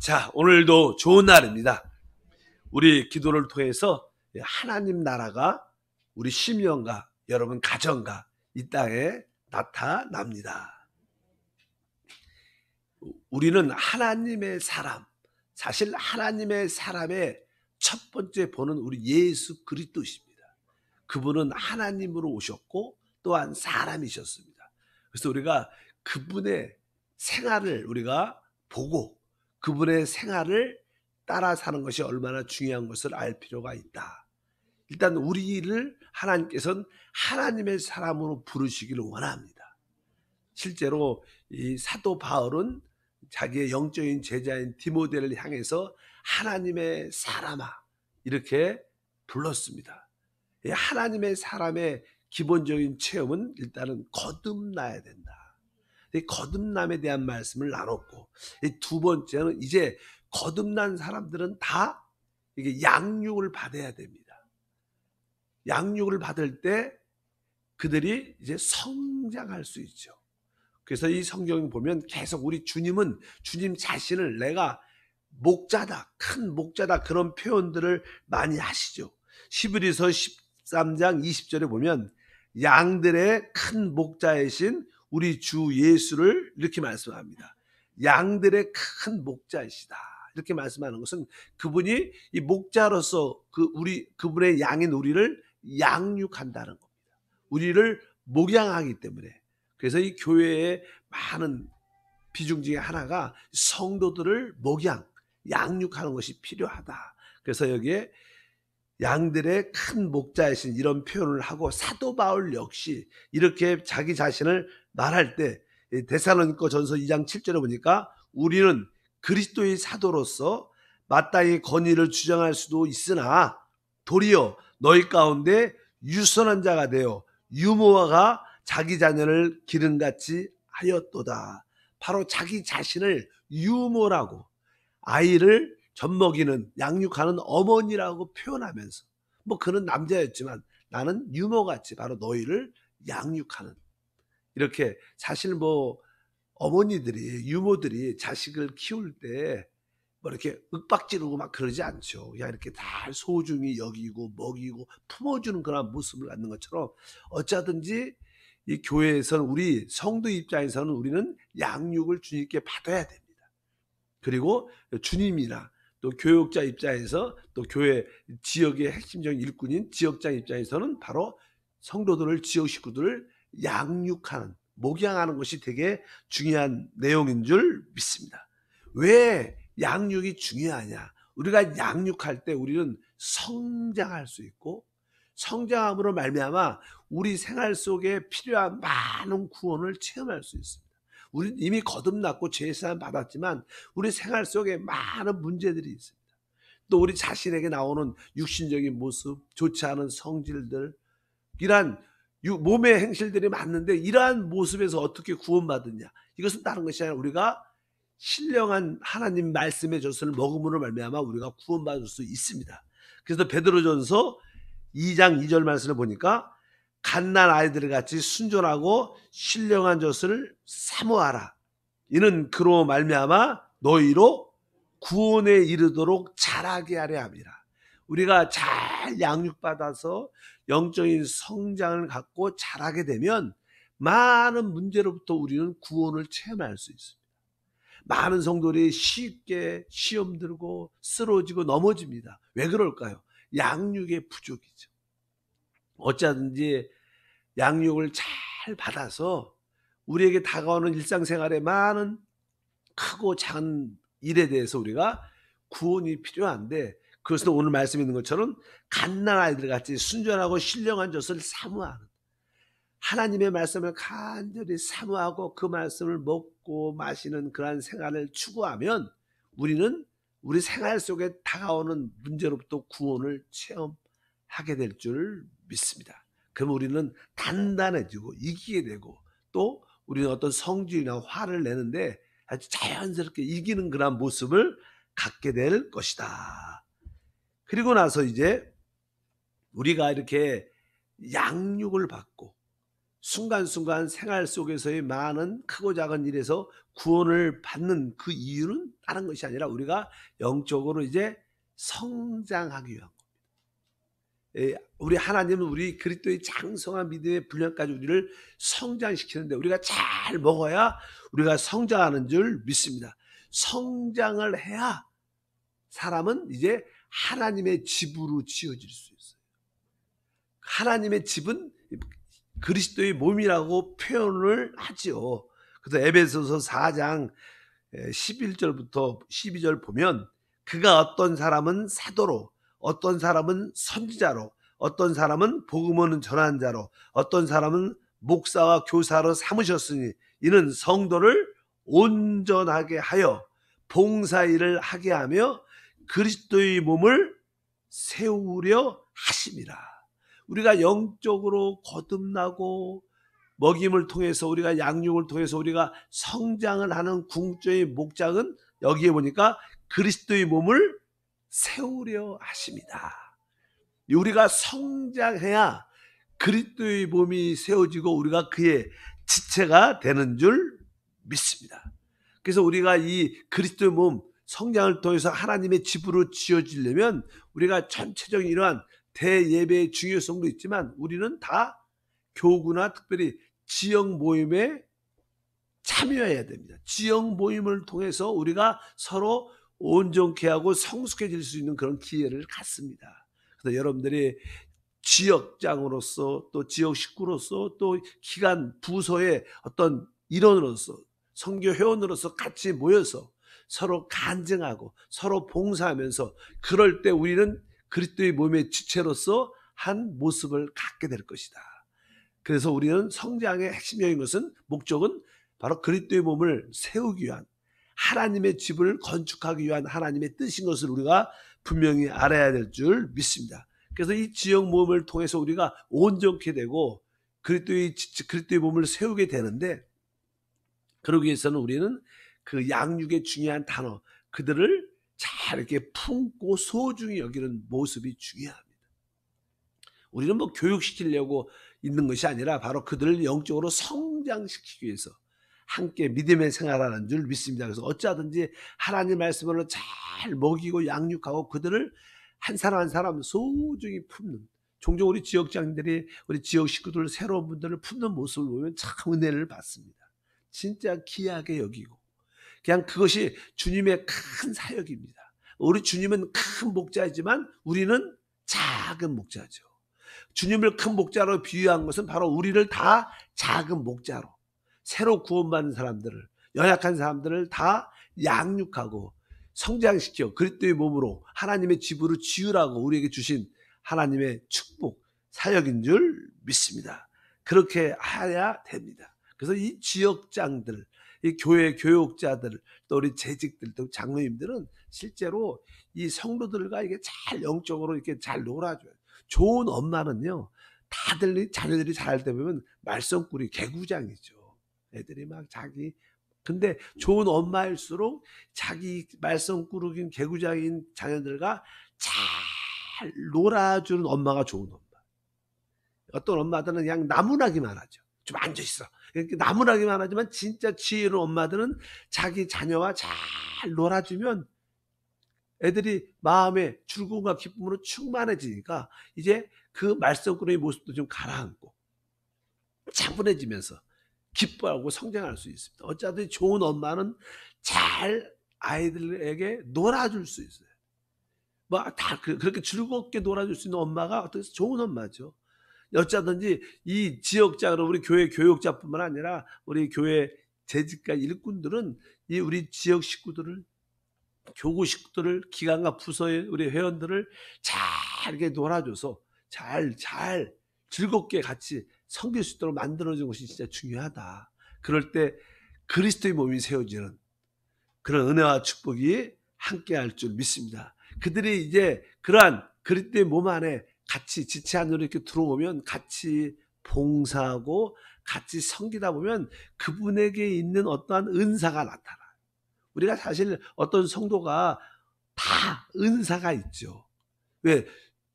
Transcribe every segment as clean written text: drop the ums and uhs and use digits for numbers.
자, 오늘도 좋은 날입니다. 우리 기도를 통해서 하나님 나라가 우리 심령과 여러분 가정과 이 땅에 나타납니다. 우리는 하나님의 사람, 사실 하나님의 사람의 첫 번째 본은 우리 예수 그리스도십니다. 그분은 하나님으로 오셨고 또한 사람이셨습니다. 그래서 우리가 그분의 생활을 우리가 보고 그분의 생활을 따라 사는 것이 얼마나 중요한 것을 알 필요가 있다. 일단 우리를 하나님께서는 하나님의 사람으로 부르시기를 원합니다. 실제로 이 사도 바울은 자기의 영적인 제자인 디모데를 향해서 하나님의 사람아 이렇게 불렀습니다. 하나님의 사람의 기본적인 체험은 일단은 거듭나야 된다. 거듭남에 대한 말씀을 나눴고, 두 번째는 이제 거듭난 사람들은 다 이게 양육을 받아야 됩니다. 양육을 받을 때 그들이 이제 성장할 수 있죠. 그래서 이 성경을 보면 계속 우리 주님은 주님 자신을 내가 목자다, 큰 목자다 그런 표현들을 많이 하시죠. 히브리서 13장 20절에 보면 양들의 큰 목자이신 우리 주 예수를 이렇게 말씀합니다. 양들의 큰 목자이시다. 이렇게 말씀하는 것은 그분이 이 목자로서 그분의 양인 우리를 양육한다는 겁니다. 우리를 목양하기 때문에. 그래서 이 교회의 많은 비중 중에 하나가 성도들을 양육하는 것이 필요하다. 그래서 여기에 양들의 큰 목자이신 이런 표현을 하고 사도 바울 역시 이렇게 자기 자신을 말할 때 데살로니가 전서 2장 7절에 보니까 우리는 그리스도의 사도로서 마땅히 권위를 주장할 수도 있으나 도리어 너희 가운데 유선한 자가 되어 유모아가 자기 자녀를 기름같이 하였도다. 바로 자기 자신을 유모라고 아이를 젖먹이는 양육하는 어머니라고 표현하면서 그는 남자였지만 나는 유모같이 바로 너희를 양육하는 이렇게 사실 어머니들이 유모들이 자식을 키울 때 이렇게 윽박지르고 막 그러지 않죠. 그냥 이렇게 다 소중히 여기고 먹이고 품어주는 그런 모습을 갖는 것처럼 어쩌든지 이 교회에서는 우리 성도 입장에서는 우리는 양육을 주님께 받아야 됩니다. 그리고 주님이나 또 교육자 입장에서 또 교회 지역의 핵심적인 일꾼인 지역장 입장에서는 바로 성도들을 지역 식구들을 양육하는 목양하는 것이 되게 중요한 내용인 줄 믿습니다. 왜 양육이 중요하냐? 우리가 양육할 때 우리는 성장할 수 있고 성장함으로 말미암아 우리 생활 속에 필요한 많은 구원을 체험할 수 있습니다. 우리는 이미 거듭났고 죄사함 받았지만 우리 생활 속에 많은 문제들이 있습니다. 또 우리 자신에게 나오는 육신적인 모습, 좋지 않은 성질들, 이러한 몸의 행실들이 많은데 이러한 모습에서 어떻게 구원받느냐? 이것은 다른 것이 아니라 우리가 신령한 하나님 말씀의 젖을 먹음으로 말미암아 우리가 구원받을 수 있습니다. 그래서 베드로전서 2장 2절 말씀을 보니까 갓난 아이들 같이 순전하고 신령한 젖을 사모하라. 이는 그로 말미암아 너희로 구원에 이르도록 자라게 하려 함이라. 우리가 잘 양육받아서 영적인 성장을 갖고 자라게 되면 많은 문제로부터 우리는 구원을 체험할 수 있습니다. 많은 성도들이 쉽게 시험 들고 쓰러지고 넘어집니다. 왜 그럴까요? 양육의 부족이죠. 어쩌든지 양육을 잘 받아서 우리에게 다가오는 일상생활에 많은 크고 작은 일에 대해서 우리가 구원이 필요한데 그것은 오늘 말씀 있는 것처럼 갓난 아이들 같이 순전하고 신령한 젖을 사모하는 하나님의 말씀을 간절히 사모하고 그 말씀을 먹고 마시는 그러한 생활을 추구하면 우리는 우리 생활 속에 다가오는 문제로부터 구원을 체험하게 될 줄 믿습니다. 그럼 우리는 단단해지고 이기게 되고 또 우리는 어떤 성질이나 화를 내는데 아주 자연스럽게 이기는 그런 모습을 갖게 될 것이다. 그리고 나서 이제 우리가 이렇게 양육을 받고 순간순간 생활 속에서의 많은 크고 작은 일에서 구원을 받는 그 이유는 다른 것이 아니라 우리가 영적으로 이제 성장하기 위한 것. 우리 하나님은 우리 그리스도의 장성한 믿음의 분량까지 우리를 성장시키는데 우리가 잘 먹어야 우리가 성장하는 줄 믿습니다. 성장을 해야 사람은 이제 하나님의 집으로 지어질 수 있어요. 하나님의 집은 그리스도의 몸이라고 표현을 하지요. 그래서 에베소서 4장 11절부터 12절 보면 그가 어떤 사람은 사도로, 어떤 사람은 선지자로, 어떤 사람은 복음을 전한 자로, 어떤 사람은 목사와 교사로 삼으셨으니 이는 성도를 온전하게 하여 봉사일을 하게 하며 그리스도의 몸을 세우려 하심이라. 우리가 영적으로 거듭나고 먹임을 통해서 우리가 양육을 통해서 우리가 성장을 하는 궁극적인 목적은 여기에 보니까 그리스도의 몸을 세우려 하십니다. 우리가 성장해야 그리스도의 몸이 세워지고 우리가 그의 지체가 되는 줄 믿습니다. 그래서 우리가 이 그리스도의 몸 성장을 통해서 하나님의 집으로 지어지려면 우리가 전체적인 이러한 대예배의 중요성도 있지만 우리는 다 교구나 특별히 지역 모임에 참여해야 됩니다. 지역 모임을 통해서 우리가 서로 온전케 하고 성숙해질 수 있는 그런 기회를 갖습니다. 그래서 여러분들이 지역장으로서 또 지역 식구로서 또 기관 부서의 어떤 일원으로서 선교 회원으로서 같이 모여서 서로 간증하고 서로 봉사하면서 그럴 때 우리는 그리스도의 몸의 지체로서 한 모습을 갖게 될 것이다. 그래서 우리는 성장의 핵심적인 것은 목적은 바로 그리스도의 몸을 세우기 위한 하나님의 집을 건축하기 위한 하나님의 뜻인 것을 우리가 분명히 알아야 될 줄 믿습니다. 그래서 이 지역 모임을 통해서 우리가 온전케 되고 그리스도의 몸을 세우게 되는데 그러기 위해서는 우리는 그 양육의 중요한 단어 그들을 잘 이렇게 품고 소중히 여기는 모습이 중요합니다. 우리는 뭐 교육시키려고 있는 것이 아니라 바로 그들을 영적으로 성장시키기 위해서 함께 믿음의 생활하는 줄 믿습니다. 그래서 어찌하든지 하나님 말씀으로 잘 먹이고 양육하고 그들을 한 사람 한 사람 소중히 품는 종종 우리 지역장들이 우리 지역 식구들 새로운 분들을 품는 모습을 보면 참 은혜를 받습니다. 진짜 귀하게 여기고 그냥 그것이 주님의 큰 사역입니다. 우리 주님은 큰 목자이지만 우리는 작은 목자죠. 주님을 큰 목자로 비유한 것은 바로 우리를 다 작은 목자로 새로 구원받는 사람들을 연약한 사람들을 다 양육하고 성장시켜 그리스도의 몸으로 하나님의 집으로 지으라고 우리에게 주신 하나님의 축복 사역인 줄 믿습니다. 그렇게 해야 됩니다. 그래서 이 지역장들 이 교회 교육자들 또 우리 재직들 또 장로님들은 실제로 이 성도들과 이게 잘 영적으로 이렇게 잘 놀아줘요. 좋은 엄마는요 다들 자녀들이 잘할 때 보면 말썽꾸리 개구장이죠. 애들이 막 자기 근데 좋은 엄마일수록 자기 말썽꾸러기인 개구장인 자녀들과 잘 놀아주는 엄마가 좋은 엄마. 어떤 엄마들은 그냥 나무라기만 하죠. 좀 앉아있어. 이렇게 나무라기만 하지만 진짜 지혜로운 엄마들은 자기 자녀와 잘 놀아주면 애들이 마음에 즐거움과 기쁨으로 충만해지니까 이제 그 말썽꾸러기 모습도 좀 가라앉고 차분해지면서 기뻐하고 성장할 수 있습니다. 어쩌든 좋은 엄마는 잘 아이들에게 놀아줄 수 있어요. 뭐 다 그렇게 즐겁게 놀아줄 수 있는 엄마가 어떻게 좋은 엄마죠. 어쩌든지 이 지역장으로 우리 교회 교육자뿐만 아니라 우리 교회 재직과 일꾼들은 이 우리 지역 식구들을 교구 식구들을 기관과 부서의 우리 회원들을 잘 이렇게 놀아줘서 잘 즐겁게 같이 섬길 수 있도록 만들어주는 것이 진짜 중요하다. 그럴 때 그리스도의 몸이 세워지는 그런 은혜와 축복이 함께할 줄 믿습니다. 그들이 이제 그러한 그리스도의 몸 안에 같이 지체 안으로 이렇게 들어오면 같이 봉사하고 같이 섬기다 보면 그분에게 있는 어떠한 은사가 나타나요. 우리가 사실 어떤 성도가 다 은사가 있죠. 왜?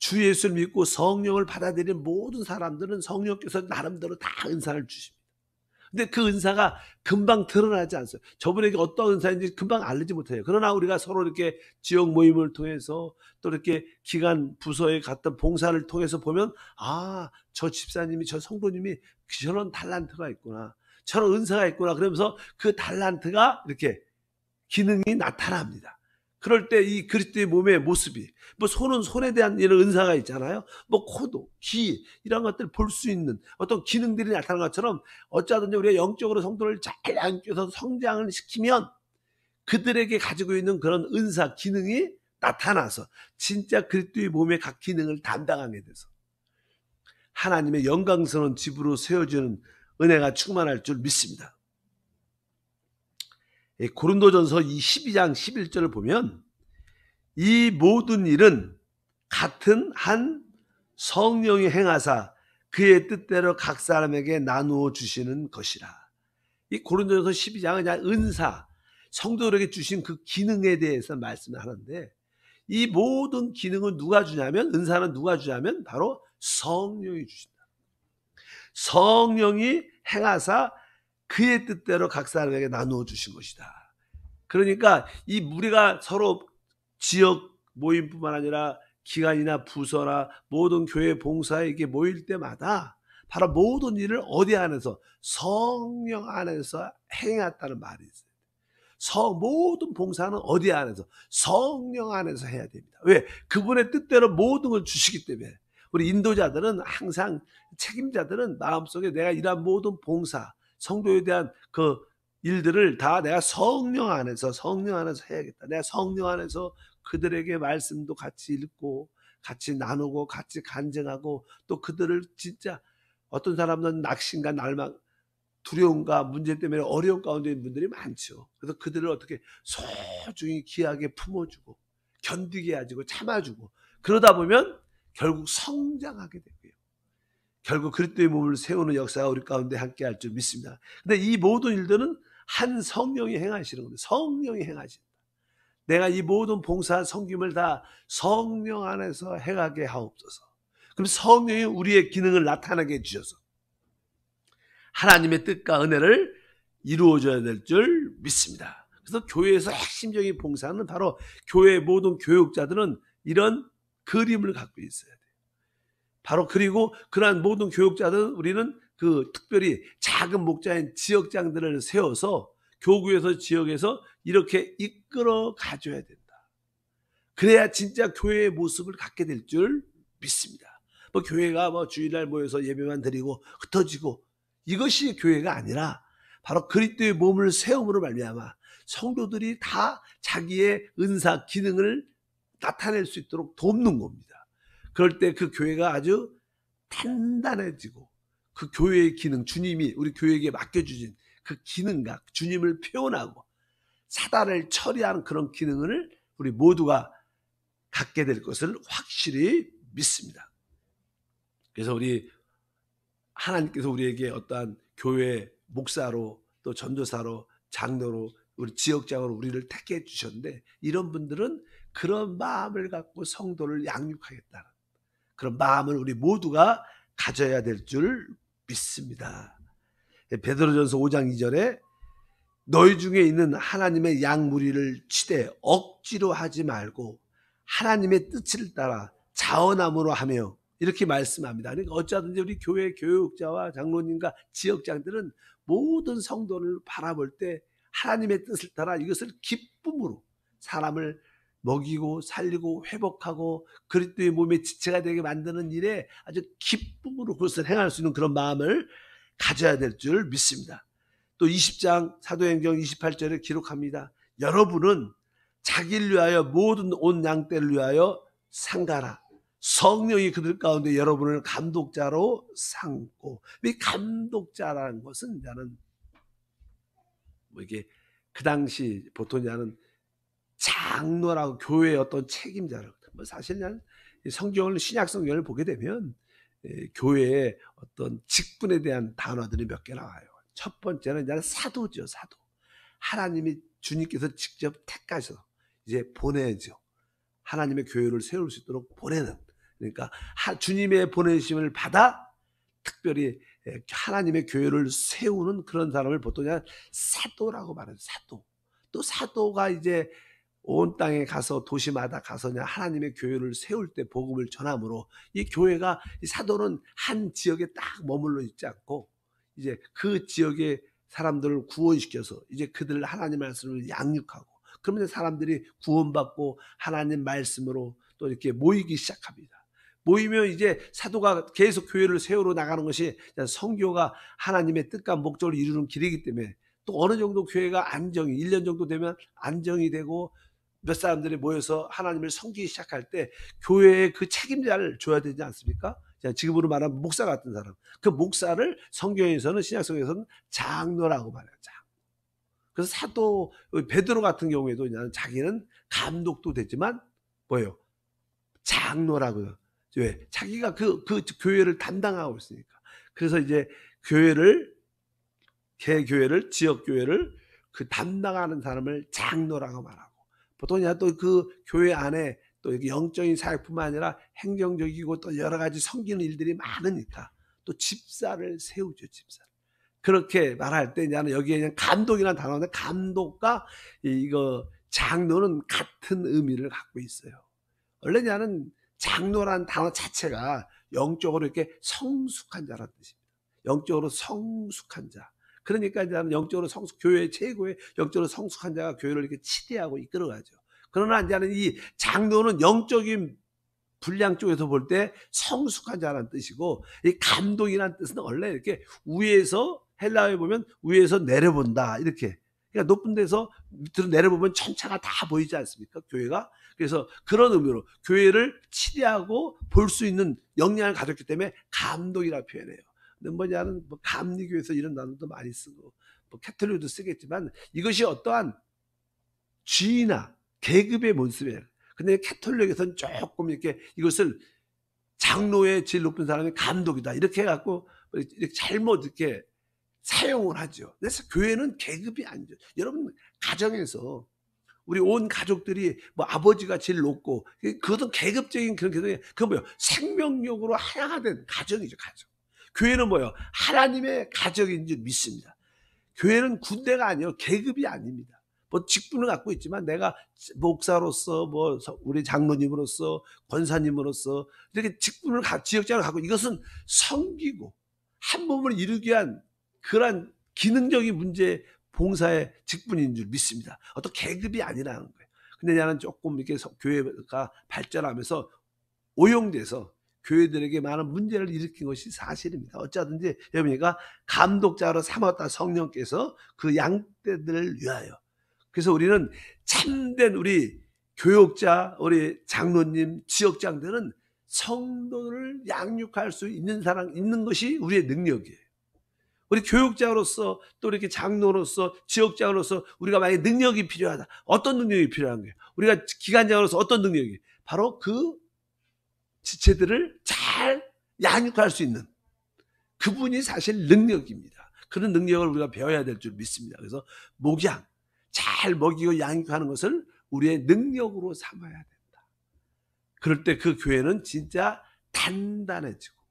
주 예수를 믿고 성령을 받아들인 모든 사람들은 성령께서 나름대로 다 은사를 주십니다. 근데 그 은사가 금방 드러나지 않아요. 저분에게 어떤 은사인지 금방 알리지 못해요. 그러나 우리가 서로 이렇게 지역 모임을 통해서 또 이렇게 기관 부서에 갔던 봉사를 통해서 보면, 아, 저 집사님이, 저 성도님이 저런 달란트가 있구나, 저런 은사가 있구나, 그러면서 그 달란트가 이렇게 기능이 나타납니다. 그럴 때 이 그리스도의 몸의 모습이, 뭐 손은 손에 대한 이런 은사가 있잖아요. 뭐 코도, 귀, 이런 것들을 볼 수 있는 어떤 기능들이 나타나는 것처럼, 어쩌든지 우리가 영적으로 성도를 잘 양육해서 성장을 시키면 그들에게 가지고 있는 그런 은사, 기능이 나타나서 진짜 그리스도의 몸의 각 기능을 담당하게 돼서 하나님의 영광스러운 집으로 세워주는 은혜가 충만할 줄 믿습니다. 고린도전서 이 12장 11절을 보면, 이 모든 일은 같은 한 성령이 행하사 그의 뜻대로 각 사람에게 나누어 주시는 것이라. 이 고린도전서 12장은 그냥 은사, 성도들에게 주신 그 기능에 대해서 말씀을 하는데, 이 모든 기능은 누가 주냐면, 은사는 누가 주냐면 바로 성령이 주신다. 성령이 행하사 그의 뜻대로 각 사람에게 나누어 주신 것이다. 그러니까 이 우리가 서로 지역 모임뿐만 아니라 기관이나 부서나 모든 교회 봉사에게 모일 때마다 바로 모든 일을 어디 안에서, 성령 안에서 행했다는 말이 있어요. 모든 봉사는 어디 안에서, 성령 안에서 해야 됩니다. 왜? 그분의 뜻대로 모든 걸 주시기 때문에. 우리 인도자들은 항상, 책임자들은 마음속에 내가 이러한 모든 봉사, 성도에 대한 그 일들을 다 내가 성령 안에서 해야겠다. 내가 성령 안에서 그들에게 말씀도 같이 읽고 같이 나누고 같이 간증하고, 또 그들을 진짜, 어떤 사람은 낙심과 날망, 두려움과 문제 때문에 어려운 가운데 있는 분들이 많죠. 그래서 그들을 어떻게 소중히 귀하게 품어주고 견디게 해주고 참아주고, 그러다 보면 결국 성장하게 되고요. 결국 그리스도의 몸을 세우는 역사가 우리 가운데 함께 할 줄 믿습니다. 근데 이 모든 일들은 한 성령이 행하시는 겁니다. 성령이 행하신다. 내가 이 모든 봉사 섬김을 다 성령 안에서 행하게 하옵소서. 그럼 성령이 우리의 기능을 나타나게 해주셔서 하나님의 뜻과 은혜를 이루어줘야 될 줄 믿습니다. 그래서 교회에서 핵심적인 봉사는 바로 교회의 모든 교육자들은 이런 그림을 갖고 있어야 돼요. 바로, 그리고 그러한 모든 교육자들은 우리는 그 특별히 작은 목자인 지역장들을 세워서 교구에서 지역에서 이렇게 이끌어 가줘야 된다. 그래야 진짜 교회의 모습을 갖게 될 줄 믿습니다. 뭐 교회가 뭐 주일날 모여서 예배만 드리고 흩어지고, 이것이 교회가 아니라 바로 그리스도의 몸을 세움으로 말미암아 성도들이 다 자기의 은사, 기능을 나타낼 수 있도록 돕는 겁니다. 그럴 때 그 교회가 아주 단단해지고, 그 교회의 기능, 주님이 우리 교회에게 맡겨주신 그 기능과 주님을 표현하고 사단을 처리하는 그런 기능을 우리 모두가 갖게 될 것을 확실히 믿습니다. 그래서 우리 하나님께서 우리에게 어떠한 교회 목사로, 또 전도사로, 장로로, 우리 지역장으로 우리를 택해 주셨는데, 이런 분들은 그런 마음을 갖고 성도를 양육하겠다는 그런 마음을 우리 모두가 가져야 될 줄 믿습니다. 베드로전서 5장 2절에 너희 중에 있는 하나님의 양 무리를 치되 억지로 하지 말고 하나님의 뜻을 따라 자원함으로 하며, 이렇게 말씀합니다. 그러니까 어쩌든지 우리 교회 교육자와 장로님과 지역장들은 모든 성도를 바라볼 때 하나님의 뜻을 따라 이것을 기쁨으로 사람을 먹이고 살리고 회복하고 그리스도의 몸의 지체가 되게 만드는 일에 아주 기쁨으로 그것을 행할 수 있는 그런 마음을 가져야 될 줄 믿습니다. 또 20장 사도행전 28절에 기록합니다. 여러분은 자기를 위하여 모든 온 양떼를 위하여 상가라. 성령이 그들 가운데 여러분을 감독자로 삼고, 이 감독자라는 것은 나는 뭐 이게 그 당시 보통 나는 장로라고, 교회의 어떤 책임자를, 뭐 사실 난 성경을, 신약 성경을 보게 되면 교회의 어떤 직분에 대한 단어들이 몇 개 나와요. 첫 번째는 나는 사도죠, 사도. 하나님이, 주님께서 직접 택하셔서 이제 보내죠. 하나님의 교회를 세울 수 있도록 보내는 그러니까 주님의 보내심을 받아 특별히 하나님의 교회를 세우는 그런 사람을 보통 그냥 사도라고 말해요. 사도. 또 사도가 이제 온 땅에 가서 도시마다 가서 그냥 하나님의 교회를 세울 때 복음을 전함으로 이 교회가, 이 사도는 한 지역에 딱 머물러 있지 않고 이제 그 지역의 사람들을 구원시켜서 이제 그들 하나님 말씀을 양육하고, 그러면 사람들이 구원받고 하나님 말씀으로 또 이렇게 모이기 시작합니다. 모이면 이제 사도가 계속 교회를 세우러 나가는 것이 선교가 하나님의 뜻과 목적을 이루는 길이기 때문에, 또 어느 정도 교회가 안정이 1년 정도 되면 안정이 되고 몇 사람들이 모여서 하나님을 섬기기 시작할 때 교회에 그 책임자를 줘야 되지 않습니까? 지금으로 말하면 목사 같은 사람. 그 목사를 성경에서는, 신약성경에서는 장로라고 말해요. 그래서 사도 베드로 같은 경우에도 자기는 감독도 되지만 뭐예요? 장로라고요. 왜? 자기가 그 교회를 담당하고 있으니까. 그래서 이제 개교회를, 지역교회를 그 담당하는 사람을 장로라고 말하고, 보통 또 그 교회 안에 또 영적인 사역뿐만 아니라 행정적이고 또 여러 가지 섬기는 일들이 많으니까 또 집사를 세우죠, 집사를. 그렇게 말할 때 나는 여기에 그냥 감독이라는 단어인데, 감독과 이거 장로는 같은 의미를 갖고 있어요. 원래 나는 장로라는 단어 자체가 영적으로 이렇게 성숙한 자라는 뜻입니다. 영적으로 성숙한 자. 그러니까 이제는 영적으로 교회 최고의 영적으로 성숙한 자가 교회를 이렇게 치대하고 이끌어가죠. 그러나 이제는 이 장로는 영적인 분량 쪽에서 볼 때 성숙한 자라는 뜻이고, 이 감독이라는 뜻은 원래 이렇게 위에서, 헬라어에 보면 위에서 내려본다, 이렇게. 그러니까 높은 데서 밑으로 내려보면 천차가 다 보이지 않습니까? 교회가. 그래서 그런 의미로 교회를 치대하고 볼 수 있는 역량을 가졌기 때문에 감독이라 표현해요. 근데 뭐냐는 감리교에서 이런 단어도 많이 쓰고 캐톨릭도 쓰겠지만, 이것이 어떠한 지위나 계급의 모습이에요. 근데 캐톨릭에서는 조금 이렇게 이것을 장로의 제일 높은 사람이 감독이다 이렇게 해갖고 이렇게 잘못 이렇게 사용을 하죠. 그래서 교회는 계급이 아니죠. 여러분 가정에서 우리 온 가족들이 뭐 아버지가 제일 높고, 그것도 계급적인 그런 개념이, 그건 뭐예요? 생명력으로 하나가 된 가정이죠, 가정. 교회는 뭐예요? 하나님의 가정인 줄 믿습니다. 교회는 군대가 아니에요. 계급이 아닙니다. 뭐 직분을 갖고 있지만 내가 목사로서, 뭐 우리 장로님으로서, 권사님으로서 이렇게 직분을 지역장을 갖고, 이것은 섬기고 한 몸을 이루기 위한 그러한 기능적인 문제 봉사의 직분인 줄 믿습니다. 어떤 계급이 아니라는 거예요. 근데 나는 조금 이렇게 교회가 발전하면서 오용돼서 교회들에게 많은 문제를 일으킨 것이 사실입니다. 어쩌든지 여러분이가 감독자로 삼았다, 성령께서 그 양떼들을 위하여. 그래서 우리는 참된 우리 교역자, 우리 장로님, 지역장들은 성도를 양육할 수 있는 사람, 있는 것이 우리의 능력이에요. 우리 교육자로서, 또 이렇게 장로로서, 지역장으로서 우리가 만약에 능력이 필요하다. 어떤 능력이 필요한 거예요? 우리가 기관장으로서 어떤 능력이? 바로 그 지체들을 잘 양육할 수 있는 그분이 사실 능력입니다. 그런 능력을 우리가 배워야 될 줄 믿습니다. 그래서 목양, 잘 먹이고 양육하는 것을 우리의 능력으로 삼아야 된다. 그럴 때 그 교회는 진짜 단단해지고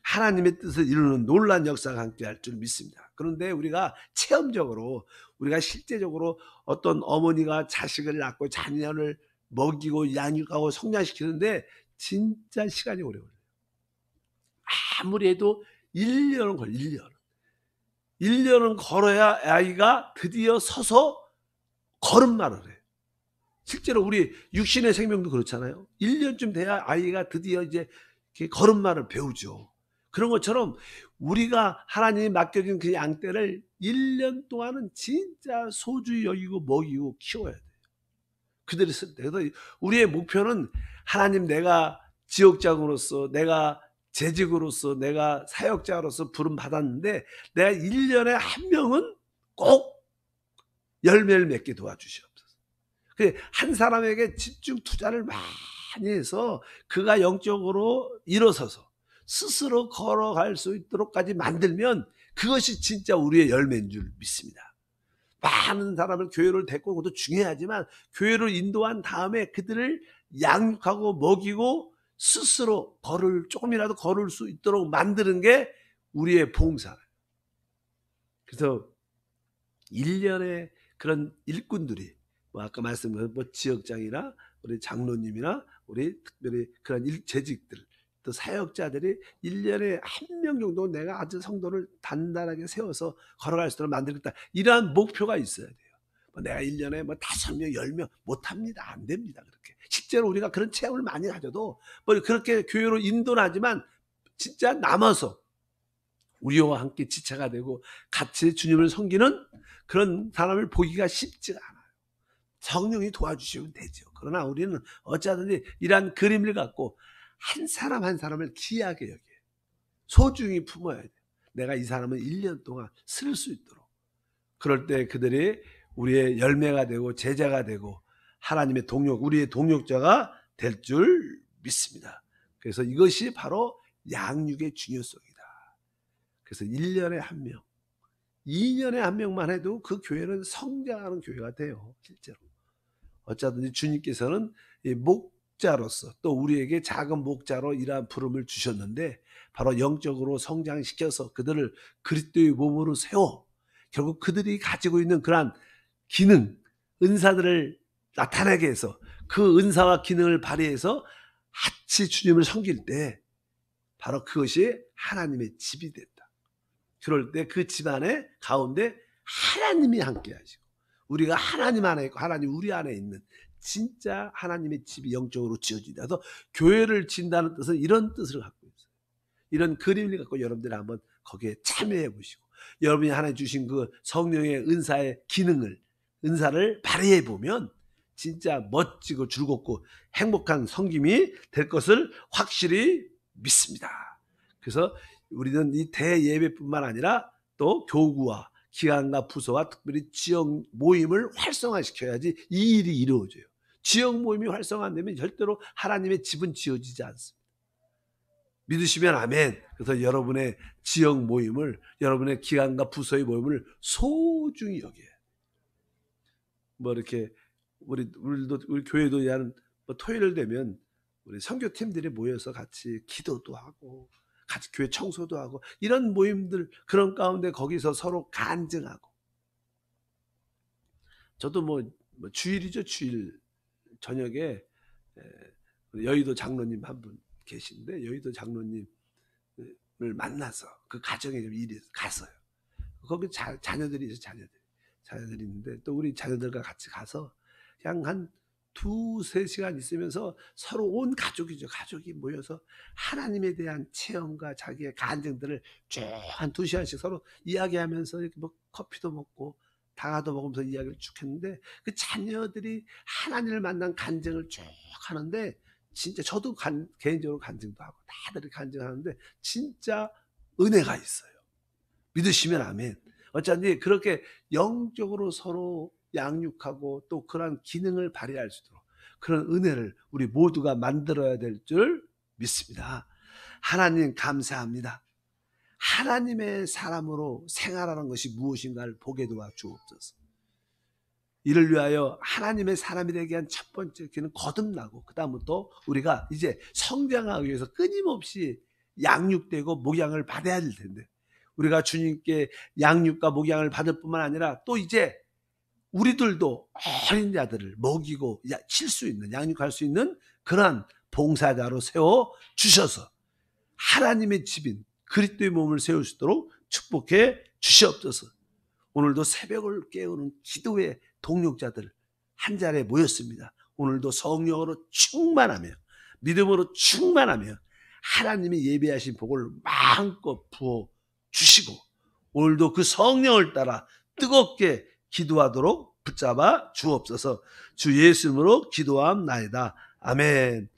하나님의 뜻을 이루는 놀라운 역사가 함께할 줄 믿습니다. 그런데 우리가 체험적으로, 우리가 실제적으로 어떤 어머니가 자식을 낳고 자녀를 먹이고 양육하고 성장시키는데 진짜 시간이 오래 걸려요. 아무리 해도 1년은 걸려요. 1년은 걸어야 아이가 드디어 서서 걸음마를 해요. 실제로 우리 육신의 생명도 그렇잖아요. 1년쯤 돼야 아이가 드디어 이제 걸음마를 배우죠. 그런 것처럼 우리가 하나님이 맡겨준 그 양떼를 1년 동안은 진짜 소중히 여기고 먹이고 키워야 돼요. 그들이 쓸 때. 그래서 우리의 목표는 하나님, 내가 지역장으로서, 내가 재직으로서, 내가 사역자로서 부름 받았는데 내가 1년에 한 명은 꼭 열매를 맺게 도와주시옵소서. 한 사람에게 집중 투자를 많이 해서 그가 영적으로 일어서서 스스로 걸어갈 수 있도록까지 만들면 그것이 진짜 우리의 열매인 줄 믿습니다. 많은 사람을 교회를 데리고 오는 것도 중요하지만 교회를 인도한 다음에 그들을 양육하고 먹이고 스스로 조금이라도 걸을 수 있도록 만드는 게 우리의 봉사예요. 그래서 1년에 그런 일꾼들이 아까 말씀드린 지역장이나 우리 장로님이나 우리 특별히 그런 재직들 또 사역자들이 1년에 1명 정도 내가 아주 성도를 단단하게 세워서 걸어갈 수 있도록 만들겠다. 이러한 목표가 있어야 돼요. 내가 1년에 5명, 10명 못합니다. 안 됩니다. 그렇게. 실제로 우리가 그런 체험을 많이 가져도 그렇게 교회로 인도는 하지만 진짜 남아서 우리와 함께 지체가 되고 같이 주님을 섬기는 그런 사람을 보기가 쉽지가 않아요. 성령이 도와주시면 되죠. 그러나 우리는 어쩌든지 이러한 그림을 갖고 한 사람 한 사람을 귀하게 여겨요. 소중히 품어야 돼요. 내가 이 사람은 1년 동안 쓸 수 있도록. 그럴 때 그들이 우리의 열매가 되고 제자가 되고 하나님의 우리의 동력자가 될 줄 믿습니다. 그래서 이것이 바로 양육의 중요성이다. 그래서 1년에 1명, 2년에 1명만 해도 그 교회는 성장하는 교회가 돼요. 실제로. 어쩌든지 주님께서는 목자로서 또 우리에게 작은 목자로 이러한 부름을 주셨는데 바로 영적으로 성장시켜서 그들을 그리스도의 몸으로 세워 결국 그들이 가지고 있는 그러한 기능, 은사들을 나타나게 해서 그 은사와 기능을 발휘해서 같이 주님을 섬길 때 바로 그것이 하나님의 집이 됐다. 그럴 때 그 집안의 가운데 하나님이 함께 하시고 우리가 하나님 안에 있고 하나님 우리 안에 있는 진짜 하나님의 집이 영적으로 지어진다. 그래서 교회를 진다는 뜻은 이런 뜻을 갖고 있어요. 이런 그림을 갖고 여러분들이 한번 거기에 참여해 보시고 여러분이 하나님 주신 그 성령의 은사의 은사를 발휘해 보면 진짜 멋지고 즐겁고 행복한 섬김이 될 것을 확실히 믿습니다. 그래서 우리는 이 대예배뿐만 아니라 또 교구와 기관과 부서와 특별히 지역 모임을 활성화시켜야지 이 일이 이루어져요. 지역 모임이 활성화 안 되면 절대로 하나님의 집은 지어지지 않습니다. 믿으시면 아멘. 그래서 여러분의 지역 모임을, 여러분의 기관과 부서의 모임을 소중히 여겨야 돼요. 이렇게 우리 교회도 토요일 되면 우리 선교팀들이 모여서 같이 기도도 하고 같이 교회 청소도 하고 이런 모임들 그런 가운데 거기서 서로 간증하고 저도 주일이죠. 주일 저녁에 여의도 장로님 한 분 계신데 여의도 장로님을 만나서 그 가정에 일이 갔어요. 거기 자녀들이 있는데 또 우리 자녀들과 같이 가서 그냥 한 2-3시간 있으면서 서로 온 가족이 모여서 하나님에 대한 체험과 자기의 간증들을 쭉 한 2시간씩 서로 이야기하면서 이렇게 커피도 먹고 다가도 먹으면서 이야기를 쭉 했는데 그 자녀들이 하나님을 만난 간증을 쭉 하는데 진짜 저도 개인적으로 간증도 하고 다들 간증하는데 진짜 은혜가 있어요. 믿으시면 아멘. 어쩐지 그렇게 영적으로 서로 양육하고 또 그런 기능을 발휘할 수 있도록 그런 은혜를 우리 모두가 만들어야 될 줄 믿습니다. 하나님 감사합니다. 하나님의 사람으로 생활하는 것이 무엇인가를 보게 도와 주옵소서. 이를 위하여 하나님의 사람이 되기 위한 첫 번째 길은 거듭나고 그 다음부터 우리가 이제 성장하기 위해서 끊임없이 양육되고 목양을 받아야 될 텐데 우리가 주님께 양육과 목양을 받을 뿐만 아니라 또 이제 우리들도 어린 자들을 먹이고 칠 수 있는 양육할 수 있는 그러한 봉사자로 세워 주셔서 하나님의 집인 그리스도의 몸을 세울 수 있도록 축복해 주시옵소서. 오늘도 새벽을 깨우는 기도의 동력자들 한 자리에 모였습니다. 오늘도 성령으로 충만하며 믿음으로 충만하며 하나님이 예비하신 복을 마음껏 부어 주시고 오늘도 그 성령을 따라 뜨겁게 기도하도록 붙잡아 주옵소서. 주 예수 이름으로 기도함나이다. 아멘.